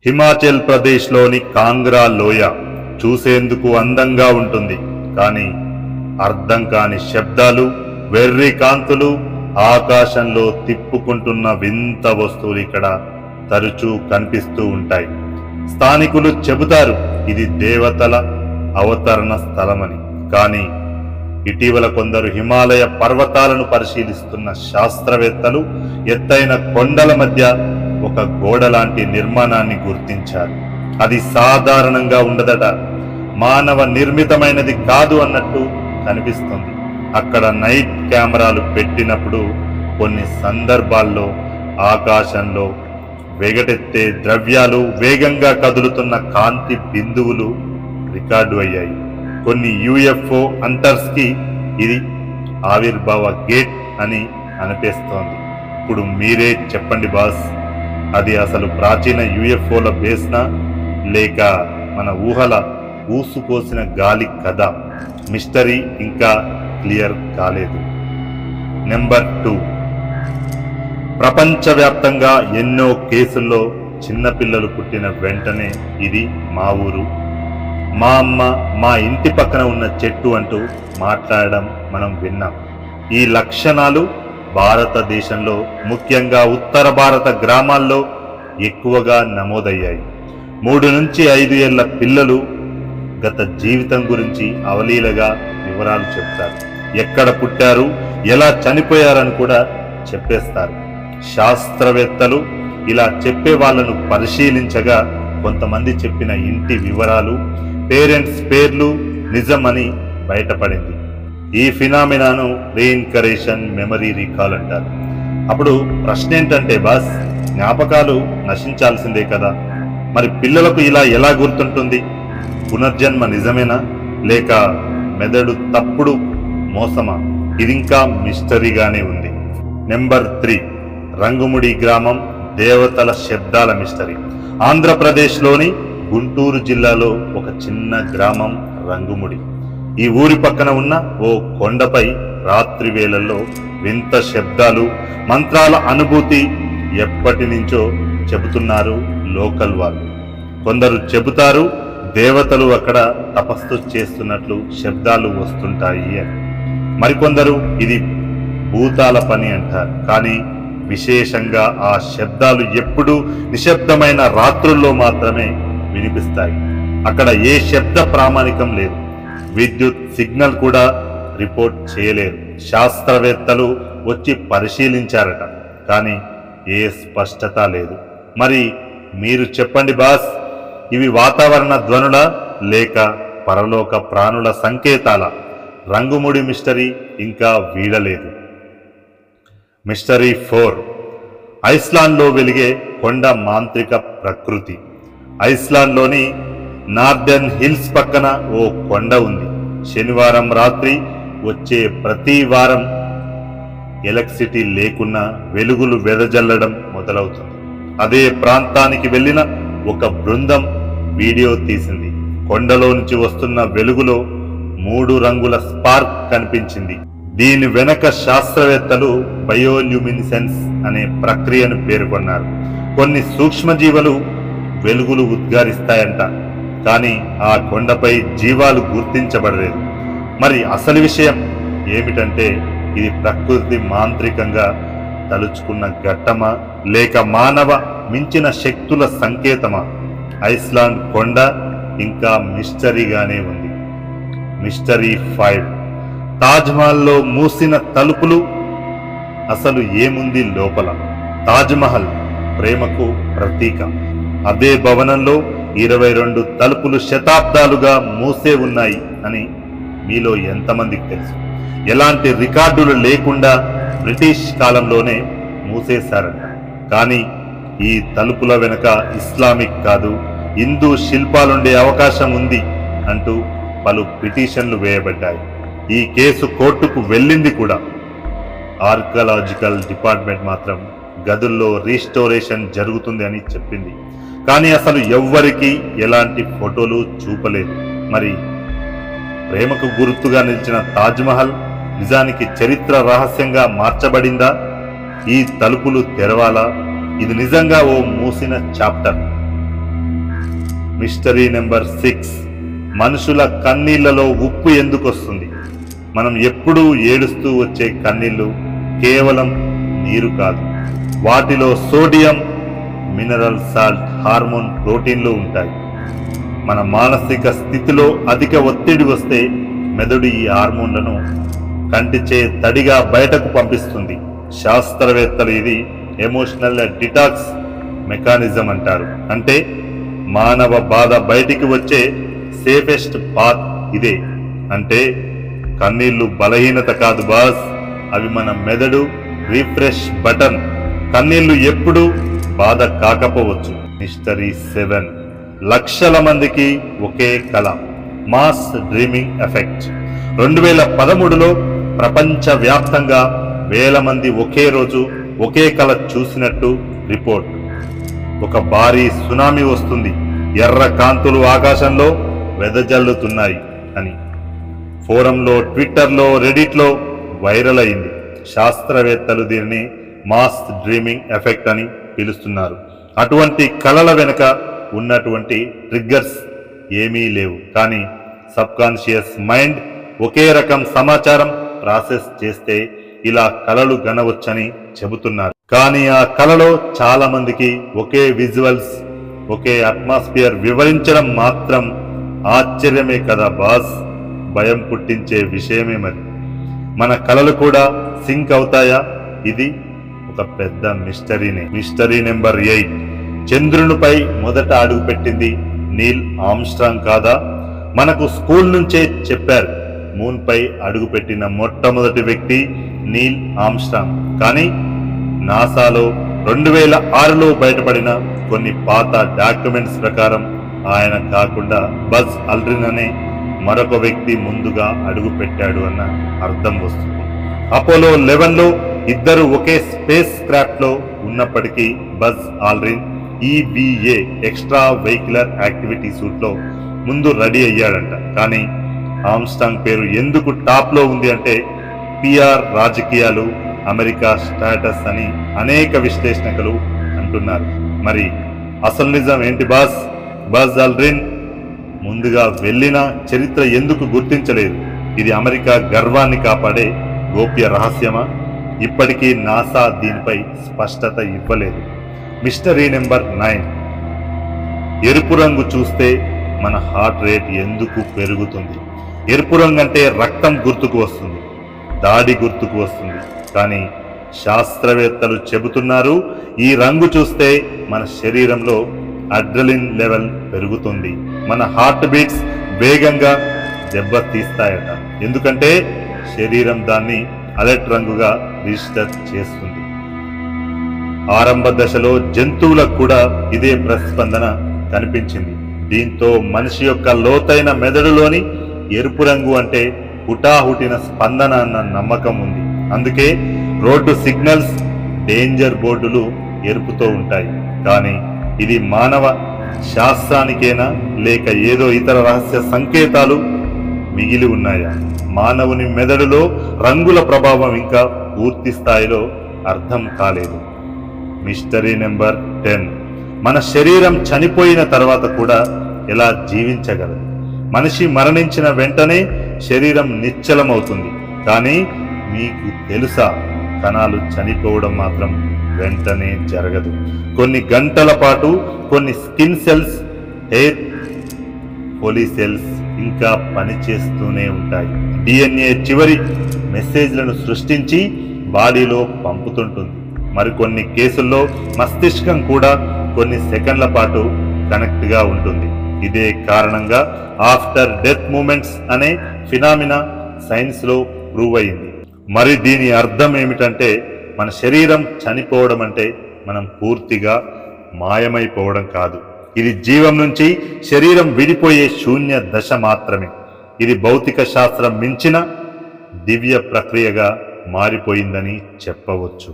హిమాచల్ ప్రదేశ్లోని కాంగ్రా లోయ చూసేందుకు అందంగా ఉంటుంది. కానీ అర్థం కాని శబ్దాలు, వెర్రి కాంతులు, ఆకాశంలో తిప్పుకుంటున్న వింత వస్తువులు ఇక్కడ తరచూ కనిపిస్తూ ఉంటాయి. స్థానికులు చెబుతారు ఇది దేవతల అవతరణ స్థలమని. కానీ ఇటీవల కొందరు హిమాలయ పర్వతాలను పరిశీలిస్తున్న శాస్త్రవేత్తలు ఎత్తైన కొండల మధ్య ఒక గోడ లాంటి నిర్మాణాన్ని గుర్తించారు. అది సాధారణంగా ఉండదట, మానవ నిర్మితమైనది కాదు అన్నట్టు కనిపిస్తుంది. అక్కడ నైట్ కెమెరాలు పెట్టినప్పుడు కొన్ని సందర్భాల్లో ఆకాశంలో వెగటెత్తే ద్రవ్యాలు, వేగంగా కదులుతున్న కాంతి బిందువులు రికార్డు అయ్యాయి. కొన్ని యుఎఫ్ఓ హంటర్స్ కి ఇది ఆవిర్భావ గేట్ అని అనిపిస్తోంది. ఇప్పుడు మీరే చెప్పండి బాస్, అది అసలు ప్రాచీన యుఎఫ్ఓల బేస్నా లేక మన ఊహల ఊసుపోసిన గాలి కథ? మిస్టరీ ఇంకా క్లియర్ కాలేదు. నెంబర్ 2, ప్రపంచవ్యాప్తంగా ఎన్నో కేసుల్లో చిన్నపిల్లలు పుట్టిన వెంటనే ఇది మా ఊరు, మా అమ్మ, మా ఇంటి పక్కన ఉన్న చెట్టు అంటూ మాట్లాడడం మనం విన్నాం. ఈ లక్షణాలు భారతదేశంలో ముఖ్యంగా ఉత్తర భారత గ్రామాల్లో ఎక్కువగా నమోదయ్యాయి. 3 నుంచి 5 ఏళ్ల పిల్లలు గత జీవితం గురించి అవలీలగా వివరాలు చెప్తారు. ఎక్కడ పుట్టారు, ఎలా చనిపోయారని కూడా చెప్పేస్తారు. శాస్త్రవేత్తలు ఇలా చెప్పే వాళ్ళను పరిశీలించగా కొంతమంది చెప్పిన ఇంటి వివరాలు, పేరెంట్స్ పేర్లు నిజమని బయటపడింది. ఈ ఫినామినాను రీఇన్కరేషన్ మెమరీ రీకాల్ అంటారు. అప్పుడు ప్రశ్న ఏంటంటే బాస్, జ్ఞాపకాలు నశించాల్సిందే కదా, మరి పిల్లలకు ఇలా ఎలా గుర్తుంటుంది? పునర్జన్మ నిజమేనా లేక మెదడు తప్పుడు మోసమా? ఇదింకా మిస్టరీగానే ఉంది. నెంబర్ 3, రంగుముడి గ్రామం దేవతల శబ్దాల మిస్టరీ. ఆంధ్రప్రదేశ్లోని గుంటూరు జిల్లాలో ఒక చిన్న గ్రామం రంగుముడి. ఈ ఊరి పక్కన ఉన్న ఓ కొండపై రాత్రి వేళల్లో వింత శబ్దాలు, మంత్రాల అనుభూతి ఎప్పటి నుంచో చెబుతున్నారు లోకల్ వాళ్ళు. కొందరు చెబుతారు దేవతలు అక్కడ తపస్సు చేస్తున్నట్లు శబ్దాలు వస్తుంటాయి అని. మరికొందరు ఇది భూతాల పని అంటారు. కానీ విశేషంగా ఆ శబ్దాలు ఎప్పుడూ నిశ్శబ్దమైన రాత్రుల్లో మాత్రమే వినిపిస్తాయి. అక్కడ ఏ శబ్ద ప్రామాణికం లేదు, విద్యుత్ సిగ్నల్ కూడా రిపోర్ట్ చేయలేరు. శాస్త్రవేత్తలు వచ్చి పరిశీలించారట, కానీ ఏ స్పష్టత లేదు. మరి మీరు చెప్పండి బాస్, ఇవి వాతావరణ ధ్వనుల లేక పరలోక ప్రాణుల సంకేతాల? రంగుముడి మిస్టరీ ఇంకా వీడలేదు. మిస్టరీ 4, ఐస్లాండ్లో వెలిగే కొండ మాంత్రిక ప్రకృతి. ఐస్లాండ్లోని నార్దర్న్ హిల్స్ పక్కన ఓ కొండ ఉంది. శనివారం రాత్రి వచ్చే ప్రతి వారం ఎలక్ట్రిసిటీ లేకున్నా వెలుగులు వెదజల్లడం మొదలవుతుంది. అదే ప్రాంతానికి వెళ్ళిన ఒక బృందం వీడియో తీసింది. కొండలో నుంచి వస్తున్న వెలుగులో 3 రంగుల స్పార్క్ కనిపించింది. దీని వెనక శాస్త్రవేత్తలు బయోల్యూమినిసెన్స్ అనే ప్రక్రియను పేర్కొన్నారు. కొన్ని సూక్ష్మజీవులు వెలుగులు ఉద్గారిస్తాయంట, కానీ ఆ కొండపై జీవాలు గుర్తించబడలేదు. మరి అసలు విషయం ఏమిటంటే ఇది ప్రకృతి మాంత్రికంగా తలుచుకున్న ఘట్టమా లేక మానవ మించిన శక్తుల సంకేతమా? ఐస్లాండ్ కొండ ఇంకా మిస్టరీగానే ఉంది. మిస్టరీ 5, తాజ్మహల్లో మూసిన తలుపులు. అసలు ఏముంది లోపల? తాజ్మహల్ ప్రేమకు ప్రతీక. అదే భవనంలో 22 తలుపులు శతాబ్దాలుగా మూసే ఉన్నాయి అని మీలో ఎంతమందికి తెలుసు? ఎలాంటి రికార్డులు లేకుండా బ్రిటిష్ కాలంలోనే మూసేశారంట. కానీ ఈ తలుపుల వెనుక ఇస్లామిక్ కాదు, హిందూ శిల్పాలుండే అవకాశం ఉంది అంటూ పలు పిటిషన్లు వేయబడ్డాయి. ఈ కేసు కోర్టుకు వెళ్ళింది కూడా. ఆర్కియాలజికల్ డిపార్ట్మెంట్ మాత్రం గదుల్లో రీస్టోరేషన్ జరుగుతుంది అని చెప్పింది. కానీ అసలు ఎవ్వరికీ ఎలాంటి ఫోటోలు చూపలేదు. మరి ప్రేమకు గుర్తుగా నిలిచిన తాజ్మహల్ నిజానికి చరిత్ర రహస్యంగా మార్చబడిందా? ఈ తలుపులు తెరవాలా? ఇది నిజంగా ఓ మూసిన చాప్టర్? మిస్టరీ నెంబర్ 6, మనుషుల కన్నీళ్లలో ఉప్పు ఎందుకు వస్తుంది? మనం ఎప్పుడూ ఏడుస్తూ వచ్చే కన్నీళ్లు కేవలం నీరు కాదు, వాటిలో సోడియం, మినరల్ సాల్ట్, హార్మోన్, ప్రోటీన్లు ఉంటాయి. మన మానసిక స్థితిలో అధిక ఒత్తిడి వస్తే మెదడు ఈ హార్మోన్లను కంటిచే తడిగా బయటకు పంపిస్తుంది. శాస్త్రవేత్తలు ఇది ఎమోషనల్ డిటాక్స్ మెకానిజం అంటారు. అంటే మానవ బాధ బయటికి వచ్చే సేఫెస్ట్ పాత్ ఇదే. అంటే కన్నీళ్లు బలహీనత కాదు బాస్, అవి మన మెదడు రిఫ్రెష్ బటన్. కన్నీళ్లు ఎప్పుడు బాధ కాకపోవచ్చు. మిస్టరీ 7, లక్షల మందికి ఒకే కళ, మాస్ డ్రీమింగ్ ఎఫెక్ట్. 2013లో ప్రపంచవ్యాప్తంగా వేల మంది ఒకే రోజు ఒకే కళ చూసినట్టు రిపోర్ట్. ఒక భారీ సునామీ వస్తుంది, ఎర్ర కాంతులు ఆకాశంలో వెదజల్లుతున్నాయి అని ఫోరంలో, ట్విట్టర్లో, రెడిట్లో వైరల్ అయింది. శాస్త్రవేత్తలు దీనిని మాస్ డ్రీమింగ్ ఎఫెక్ట్ అని పిలుస్తున్నారు. అటువంటి కళల వెనుక ఉన్నటువంటి ట్రిగ్గర్స్ ఏమీ లేవు, కానీ సబ్ కాన్షియస్ మైండ్ ఒకే రకం సమాచారం ప్రాసెస్ చేస్తే ఇలా కళలు గనవచ్చని చెబుతున్నారు. కానీ ఆ కళలో చాలా మందికి ఒకే విజువల్స్, ఒకే అట్మాస్ఫియర్ వివరించడం మాత్రం ఆశ్చర్యమే కదా బాస్, భయం పుట్టించే విషయమే. మరి మన కళలు కూడా సింక్ అవుతాయా? ఇది ఒక పెద్ద మిస్టరీనే. మిస్టరీ నెంబర్ 8, చంద్రునిపై మొదట అడుగు పెట్టింది నీల్ ఆర్మ్స్ట్రాంగ్ కాదా? మనకు స్కూల్ నుంచే చెప్పారు, మూన్ పై అడుగు పెట్టిన మొట్టమొదటి వ్యక్తి నీల్ ఆర్మ్స్ట్రాంగ్. కానీ నాసాలో 2006లో బయటపడిన కొన్ని పాత డాక్యుమెంట్స్ ప్రకారం ఆయన కాకుండా బజ్ అల్డ్రిన్ అనే మరొక వ్యక్తి ముందుగా అడుగు పెట్టాడు అన్న అర్థం వస్తుంది. అపోలో 11లో ఇద్దరు ఒకే స్పేస్ క్రాఫ్ట్ లో ఉన్నప్పటికీ buzz Aldrin EVA extra vehicular activity suit లో ముందు రెడీ అయ్యాడంట. కానీ ఆర్మ్స్ట్రాంగ్ పేరు ఎందుకు టాప్ లో ఉంది అంటే PR రాజకీయాలు, అమెరికా స్టేటస్ అని అనేక విశ్లేషకులు అంటున్నారు. మరి అసలు నిజం ఏంటి బాస్? బజ్ ఆల్డ్రిన్ ముందుగా వెళ్ళిన చరిత్ర ఎందుకు గుర్తించలేదు? ఇది అమెరికా గర్వాన్ని కాపాడే గోప్య రహస్యమా? ఇప్పటికీ నాసా దీనిపై స్పష్టత ఇవ్వలేదు. మిస్టరీ నెంబర్ 9, ఎరుపు రంగు చూస్తే మన హార్ట్ రేట్ ఎందుకు పెరుగుతుంది? ఎరుపు రంగు అంటే రక్తం గుర్తుకు వస్తుంది, దాడి గుర్తుకు వస్తుంది. కానీ శాస్త్రవేత్తలు చెబుతున్నారు, ఈ రంగు చూస్తే మన శరీరంలో అడ్రినలిన్ లెవెల్ పెరుగుతుంది, మన హార్ట్ బీట్స్ వేగంగా దెబ్బతీస్తాయట. ఎందుకంటే శరీరం దాన్ని అలర్ట్ రంగుగా రిజిస్టర్ చేస్తుంది. ఆరంభ దశలో జంతువులకు కూడా ఇదే ప్రతిస్పందన కనిపించింది. దీంతో మనిషి యొక్క లోతైన మెదడులోని ఎరుపు రంగు అంటే హుటాహుటిన స్పందన అన్న నమ్మకం ఉంది. అందుకే రోడ్డు సిగ్నల్స్, డేంజర్ బోర్డులు ఎరుపుతో ఉంటాయి. కానీ ఇది మానవ శాస్త్రానికేనా, లేక ఏదో ఇతర రహస్య సంకేతాలు మిగిలి ఉన్నాయా? మానవుని మెదడులో రంగుల ప్రభావం ఇంకా పూర్తి స్థాయిలో అర్థం కాలేదు. మిస్టరీ నెంబర్ 10, మన శరీరం చనిపోయిన తర్వాత కూడా ఎలా జీవించగలదు? మనిషి మరణించిన వెంటనే శరీరం నిశ్చలమవుతుంది. కానీ మీకు తెలుసా, కణాలు చనిపోవడం మాత్రం వెంటనే జరగదు. కొన్ని గంటల పాటు కొన్ని స్కిన్ సెల్స్, హెయిర్ ఫోలిసెల్స్ ఇంకా పనిచేస్తూనే ఉంటాయి. DNA చివరి మెసేజ్లను సృష్టించి బాడీలో పంపుతుంటుంది. మరికొన్ని కేసుల్లో మస్తిష్కం కూడా కొన్ని సెకండ్ల పాటు కనెక్ట్గా ఉంటుంది. ఇదే కారణంగా ఆఫ్టర్ డెత్ మూమెంట్స్ అనే ఫినామినా సైన్స్లో ప్రూవ్ అయింది. మరి దీని అర్థం ఏమిటంటే, మన శరీరం చనిపోవడం అంటే మనం పూర్తిగా మాయమైపోవడం కాదు. ఇది జీవం నుంచి శరీరం విడిపోయే శూన్య దశ మాత్రమే. ఇది భౌతిక శాస్త్రం మించిన దివ్య ప్రక్రియగా మారిపోయిందని చెప్పవచ్చు.